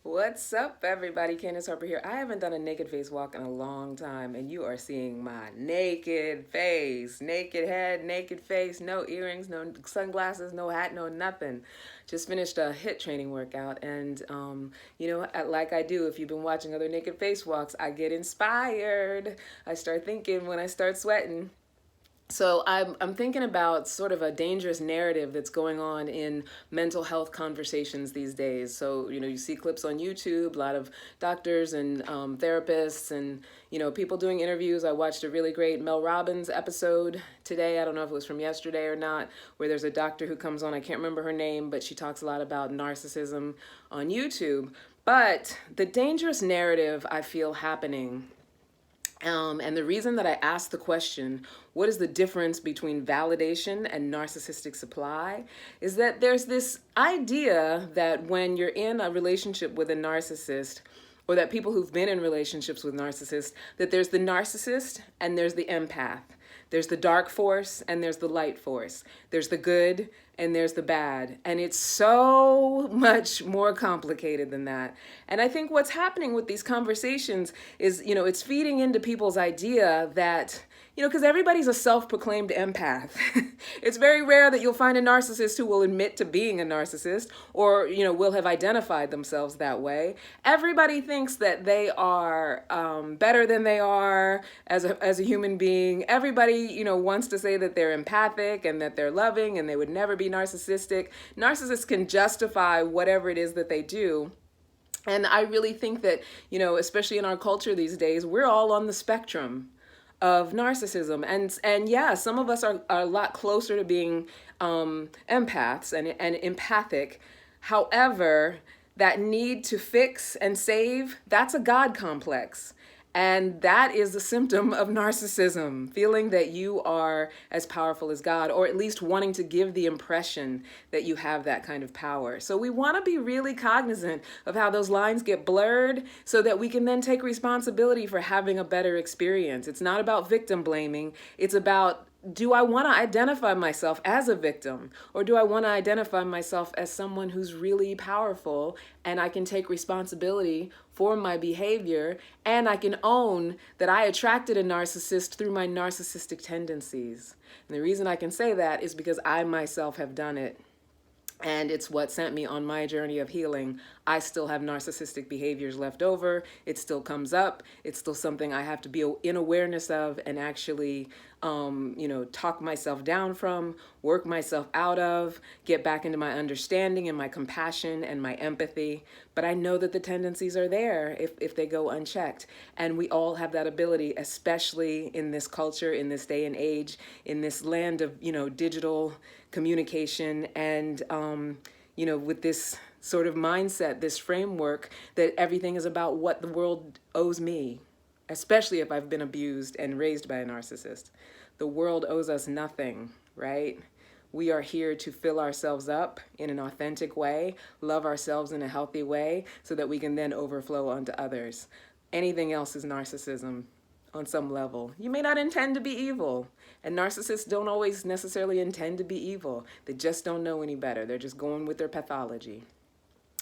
What's up, everybody? Candace Harper here. I haven't done a naked face walk in a long time, and you are seeing my naked face, naked head, naked face, no earrings, no sunglasses, no hat, no nothing. Just finished a HIIT training workout, and like I do, if you've been watching other naked face walks, I get inspired. I start thinking when I start sweating. So I'm thinking about sort of a dangerous narrative that's going on in mental health conversations these days. So, you see clips on YouTube, a lot of doctors and therapists and, people doing interviews. I watched a really great Mel Robbins episode today. I don't know if it was from yesterday or not, where there's a doctor who comes on. I can't remember her name, but she talks a lot about narcissism on YouTube. But the dangerous narrative I feel happening and the reason that I asked the question, what is the difference between validation and narcissistic supply, is that there's this idea that when you're in a relationship with a narcissist, or that people who've been in relationships with narcissists, that there's the narcissist and there's the empath. There's the dark force and there's the light force. There's the good and there's the bad. And it's so much more complicated than that. And I think what's happening with these conversations is, it's feeding into people's idea that, because everybody's a self-proclaimed empath. It's very rare that you'll find a narcissist who will admit to being a narcissist or, will have identified themselves that way. Everybody thinks that they are better than they are as a human being. Everybody, wants to say that they're empathic and that they're loving and they would never be narcissistic. Narcissists can justify whatever it is that they do. And I really think that, especially in our culture these days, we're all on the spectrum of narcissism. And yeah, some of us are a lot closer to being empaths and empathic. However, that need to fix and save, that's a God complex. And that is a symptom of narcissism, feeling that you are as powerful as God, or at least wanting to give the impression that you have that kind of power. So we want to be really cognizant of how those lines get blurred so that we can then take responsibility for having a better experience. It's not about victim blaming. It's about, do I want to identify myself as a victim, or do I want to identify myself as someone who's really powerful and I can take responsibility for my behavior and I can own that I attracted a narcissist through my narcissistic tendencies? And the reason I can say that is because I myself have done it. And it's what sent me on my journey of healing. I still have narcissistic behaviors left over. It still comes up. It's still something I have to be in awareness of and actually, talk myself down from, work myself out of, get back into my understanding and my compassion and my empathy. But I know that the tendencies are there if they go unchecked. And we all have that ability, especially in this culture, in this day and age, in this land of, digital communication and, with this sort of mindset, this framework that everything is about what the world owes me, especially if I've been abused and raised by a narcissist. The world owes us nothing, right? We are here to fill ourselves up in an authentic way, love ourselves in a healthy way, so that we can then overflow onto others. Anything else is narcissism on some level. You may not intend to be evil. And narcissists don't always necessarily intend to be evil. They just don't know any better. They're just going with their pathology.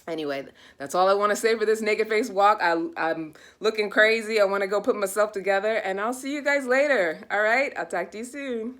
Anyway, that's all I want to say for this naked face walk. I'm looking crazy. I want to go put myself together, and I'll see you guys later. All right? I'll talk to you soon.